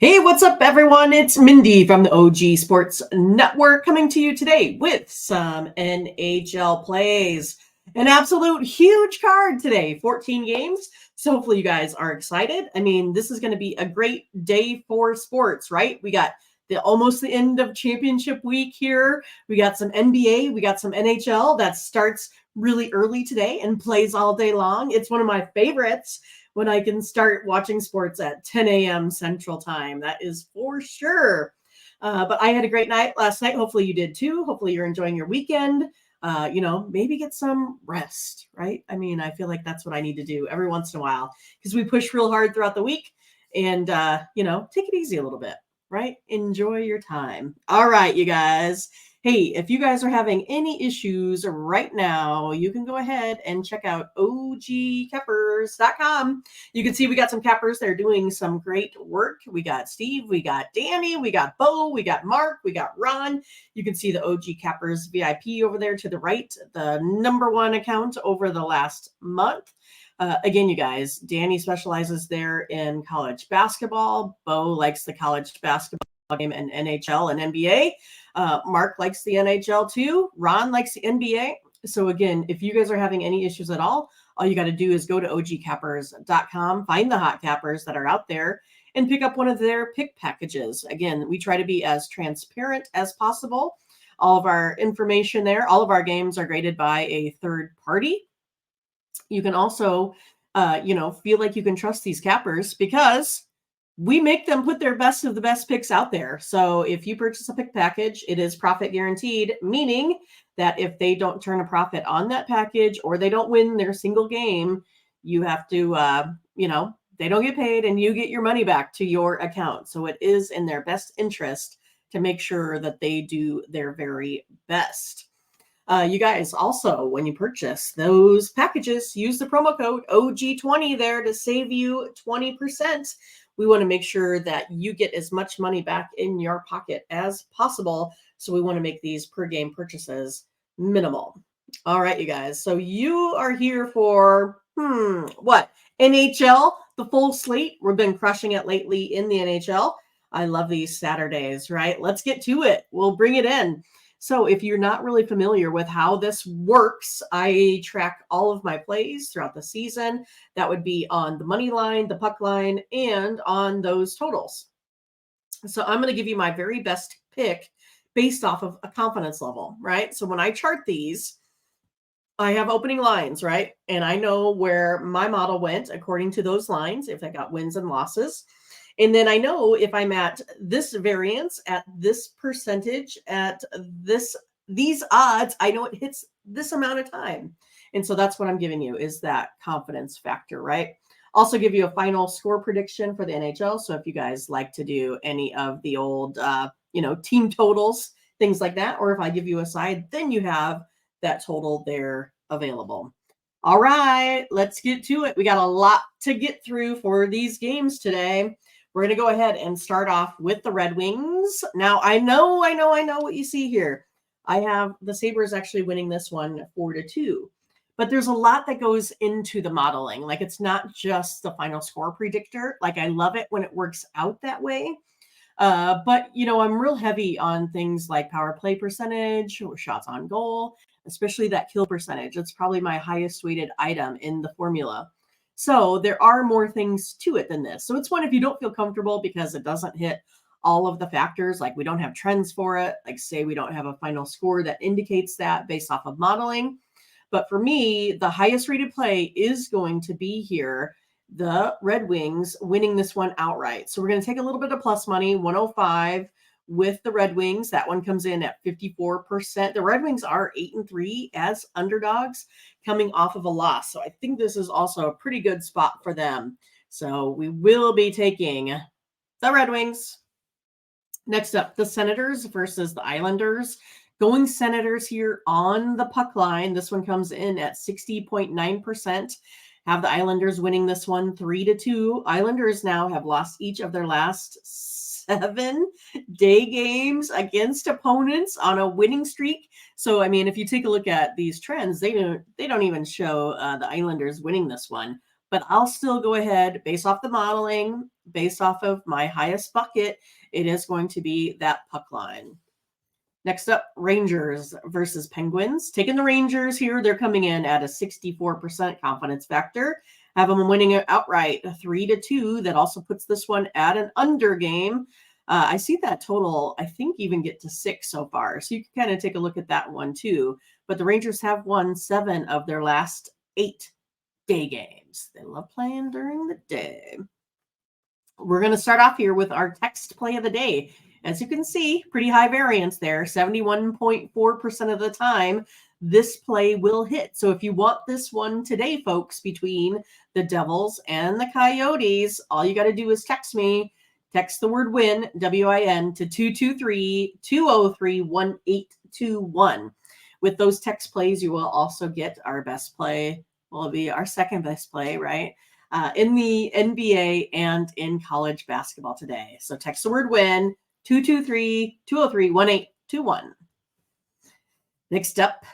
Hey, what's up, everyone? It's Mindy from the OG Sports Network coming to you today with some NHL plays. An absolute huge card today, 14 games. So hopefully you guys are excited. I mean, this is going to be a great day for sports, right? We got almost the end of championship week here. We got some NBA, we got some NHL that starts really early today and plays all day long. It's one of my favorites when I can start watching sports at 10 a.m. Central Time. That is for sure. But I had a great night last night. Hopefully you did too. Hopefully you're enjoying your weekend. Maybe get some rest, right? I mean, I feel like that's what I need to do every once in a while because we push real hard throughout the week and, take it easy a little bit, right? Enjoy your time. All right, you guys. Hey, if you guys are having any issues right now, you can go ahead and check out ogcappers.com. You can see we got some cappers. They're doing some great work. We got Steve, we got Danny, we got Bo, we got Mark, we got Ron. You can see the OG Cappers VIP over there to the right, the #1 account over the last month. Again, you guys, Danny specializes there in college basketball. Bo likes the college basketball game and NHL and NBA. Mark likes the NHL too. Ron likes the NBA. So again, if you guys are having any issues at all you got to do is go to ogcappers.com, find the hot cappers that are out there, and pick up one of their pick packages. Again, we try to be as transparent as possible. All of our information there, all of our games are graded by a third party. You can also, feel like you can trust these cappers because we make them put their best of the best picks out there. So if you purchase a pick package, it is profit guaranteed, meaning that if they don't turn a profit on that package or they don't win their single game, you have to, they don't get paid and you get your money back to your account. So it is in their best interest to make sure that they do their very best. You guys also, when you purchase those packages, use the promo code OG20 there to save you 20%. We want to make sure that you get as much money back in your pocket as possible. So we want to make these per game purchases minimal. All right, you guys. So you are here for, what? NHL, the full slate. We've been crushing it lately in the NHL. I love these Saturdays, right? Let's get to it. We'll bring it in. So if you're not really familiar with how this works, I track all of my plays throughout the season. That would be on the money line, the puck line, and on those totals. So I'm going to give you my very best pick based off of a confidence level, right? So when I chart these, I have opening lines, right? And I know where my model went according to those lines, if I got wins and losses. And then I know if I'm at this variance, at this percentage, at these odds, I know it hits this amount of time. And so that's what I'm giving you is that confidence factor, right? Also give you a final score prediction for the NHL. So if you guys like to do any of the old, team totals, things like that, or if I give you a side, then you have that total there available. All right, let's get to it. We got a lot to get through for these games today. We're going to go ahead and start off with the Red Wings. Now, I know what you see here. I have the Sabres actually winning this one 4-2. But there's a lot that goes into the modeling. Like, it's not just the final score predictor. Like, I love it when it works out that way. But, I'm real heavy on things like power play percentage or shots on goal, especially that kill percentage. It's probably my highest weighted item in the formula. So there are more things to it than this. So it's one if you don't feel comfortable because it doesn't hit all of the factors, like we don't have trends for it, like say we don't have a final score that indicates that based off of modeling. But for me, the highest rated play is going to be here, the Red Wings winning this one outright. So we're going to take a little bit of plus money, 105 with the Red Wings. That one comes in at 54%. The Red Wings are 8-3 as underdogs coming off of a loss. So I think this is also a pretty good spot for them. So we will be taking the Red Wings. Next up, the Senators versus the Islanders. Going Senators here on the puck line. This one comes in at 60.9%. Have the Islanders winning this one 3-2. Islanders now have lost each of their last 7 day games against opponents on a winning streak. So, I mean, if you take a look at these trends, they don't even show the Islanders winning this one. but I'll still go ahead based off the modeling, based off of my highest bucket. It is going to be that puck line. Next up, Rangers versus Penguins. Taking the Rangers here, they're coming in at a 64% confidence factor. Have them winning it outright 3-2. That also puts this one at an under game. I see that total, I think, even get to 6 so far. So you can kind of take a look at that one too. But the Rangers have won 7 of their last 8 day games. They love playing during the day. We're going to start off here with our text play of the day. As you can see, pretty high variance there. 71.4% of the time, this play will hit. So if you want this one today, folks, between the Devils and the Coyotes, all you got to do is text me. Text the word WIN, W-I-N, to 223-203-1821. With those text plays, you will also get our best play. Will be our second best play, right? In the NBA and in college basketball today. So text the word WIN, 223-203-1821. Next up,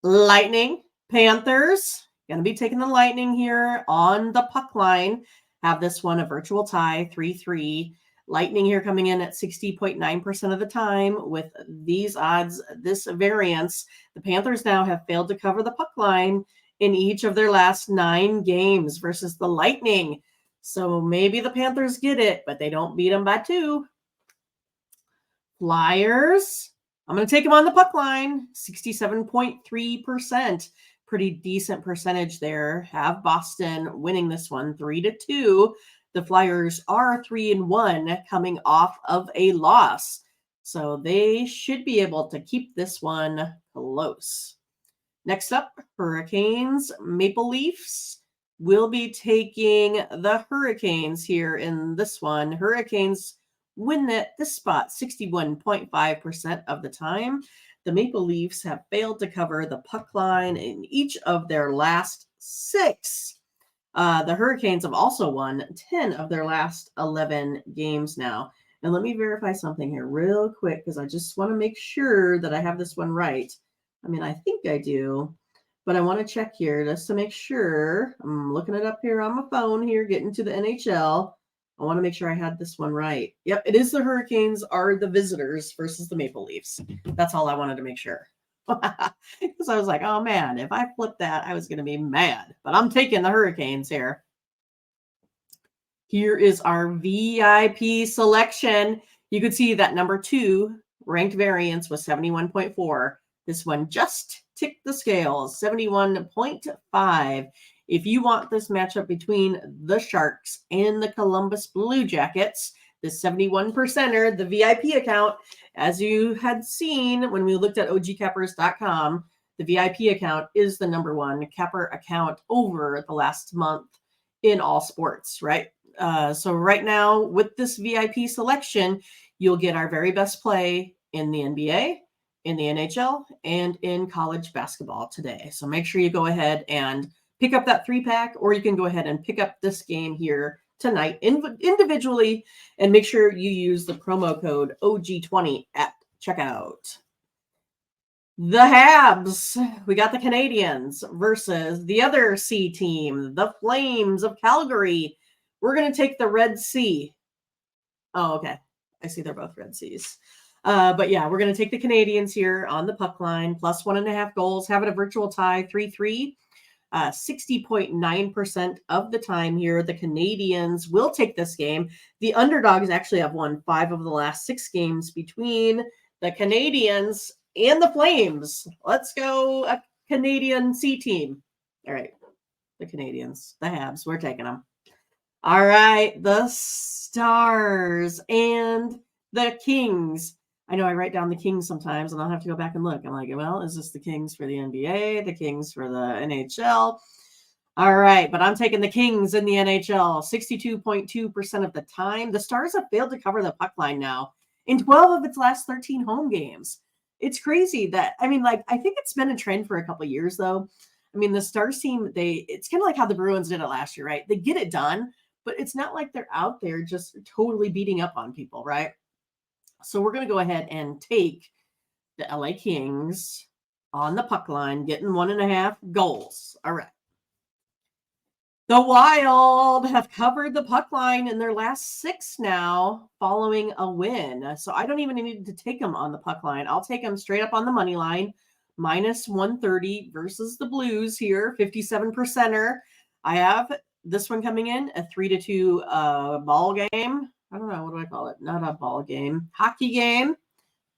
Lightning, Panthers. Going to be taking the Lightning here on the puck line. Have this one a virtual tie, 3-3. Lightning here coming in at 60.9% of the time with these odds, this variance. The Panthers now have failed to cover the puck line in each of their last 9 games versus the Lightning. So maybe the Panthers get it, but they don't beat them by 2. Flyers, I'm going to take them on the puck line, 67.3%. Pretty decent percentage there. Have Boston winning this one 3-2. The Flyers are 3-1 coming off of a loss. So they should be able to keep this one close. Next up, Hurricanes, Maple Leafs. We'll be taking the Hurricanes here in this one. Hurricanes win this spot 61.5% of the time. The Maple Leafs have failed to cover the puck line in each of their last 6. The Hurricanes have also won 10 of their last 11 games now. And let me verify something here real quick because I just want to make sure that I have this one right. I mean, I think I do, but I want to check here just to make sure. I'm looking it up here on my phone here, getting to the NHL. I want to make sure I had this one right. Yep, it is the Hurricanes are the visitors versus the Maple Leafs. That's all I wanted to make sure. Because I was like, oh man, if I flipped that, I was going to be mad. But I'm taking the Hurricanes here. Here is our VIP selection. You could see that number 2 ranked variance was 71.4. This one just ticked the scales, 71.5. If you want this matchup between the Sharks and the Columbus Blue Jackets, the 71%er, the VIP account, as you had seen when we looked at ogcappers.com, the VIP account is the number 1 capper account over the last month in all sports, right? So right now with this VIP selection, you'll get our very best play in the NBA, in the NHL, and in college basketball today. So make sure you go ahead and pick up that 3-pack, or you can go ahead and pick up this game here tonight individually, and make sure you use the promo code OG20 at checkout. The Habs, we got the Canadians versus the other C team, the Flames of Calgary. We're going to take the Red Sea. Oh, okay. I see they're both Red Seas. But yeah, we're going to take the Canadians here on the puck line, plus 1.5 goals, have it a virtual tie, 3-3. 60.9% of the time here, the Canadians will take this game. The underdogs actually have won 5 of the last 6 games between the Canadians and the Flames. Let's go a Canadian C team. All right, the Canadians, the Habs, we're taking them. All right, the Stars and the Kings. I know I write down the Kings sometimes, and I'll have to go back and look. I'm like, well, is this the Kings for the NBA, the Kings for the NHL? All right, but I'm taking the Kings in the NHL 62.2% of the time. The Stars have failed to cover the puck line now in 12 of its last 13 home games. It's crazy that, I mean, like, I think it's been a trend for a couple of years, though. I mean, the Stars team, it's kind of like how the Bruins did it last year, right? They get it done, but it's not like they're out there just totally beating up on people, right? So we're going to go ahead and take the LA Kings on the puck line, getting 1.5 goals. All right. The Wild have covered the puck line in their last 6 now following a win. So I don't even need to take them on the puck line. I'll take them straight up on the money line, minus 130 versus the Blues here, 57%er. I have this one coming in, a 3-2 ball game. I don't know, what do I call it? Not a ball game. Hockey game,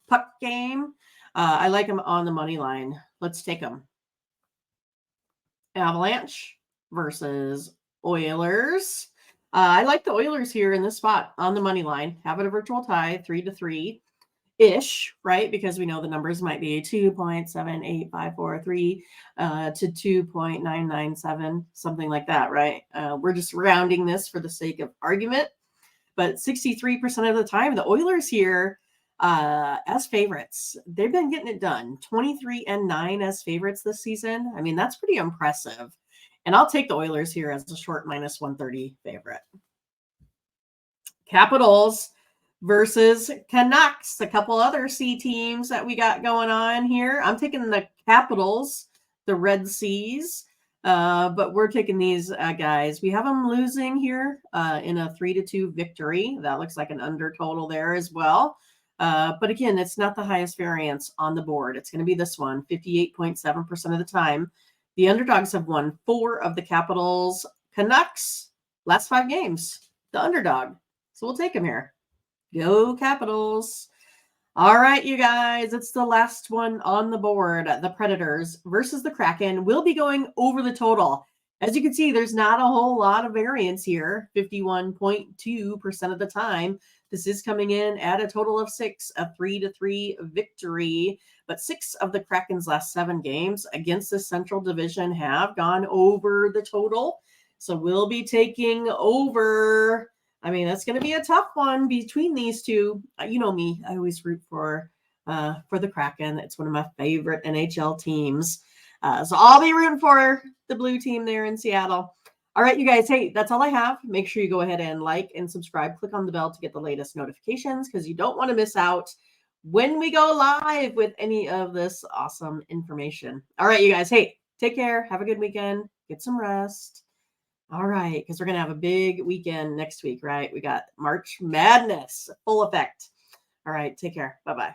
puck game. I like them on the money line. Let's take them. Avalanche versus Oilers. I like the Oilers here in this spot on the money line. Have it a virtual tie, 3-3 ish, right? Because we know the numbers might be 2.78543 to 2.997, something like that, right? We're just rounding this for the sake of argument. But 63% of the time, the Oilers here as favorites, they've been getting it done. 23-9 as favorites this season. I mean, that's pretty impressive. And I'll take the Oilers here as a short minus 130 favorite. Capitals versus Canucks. A couple other C teams that we got going on here. I'm taking the Capitals, the Red Seas. But we're taking these guys. We have them losing here in a 3-2 victory. That looks like an under total there as well. But again, it's not the highest variance on the board. It's going to be this one, 58.7% of the time. The underdogs have won 4 of the Capitals. Canucks, last 5 games, the underdog. So we'll take them here. Go Capitals. All right, you guys, it's the last one on the board. The Predators versus the Kraken will be going over the total. As you can see, there's not a whole lot of variance here, 51.2% of the time. This is coming in at a total of 6, a 3-3 victory. But 6 of the Kraken's last 7 games against the Central Division have gone over the total. So we'll be taking over. I mean, that's going to be a tough one between these two. You know me, I always root for the Kraken. It's one of my favorite NHL teams. So I'll be rooting for the blue team there in Seattle. All right, you guys. Hey, that's all I have. Make sure you go ahead and like and subscribe. Click on the bell to get the latest notifications because you don't want to miss out when we go live with any of this awesome information. All right, you guys. Hey, take care. Have a good weekend. Get some rest. All right, because we're going to have a big weekend next week, right? We got March Madness, full effect. All right, take care. Bye-bye.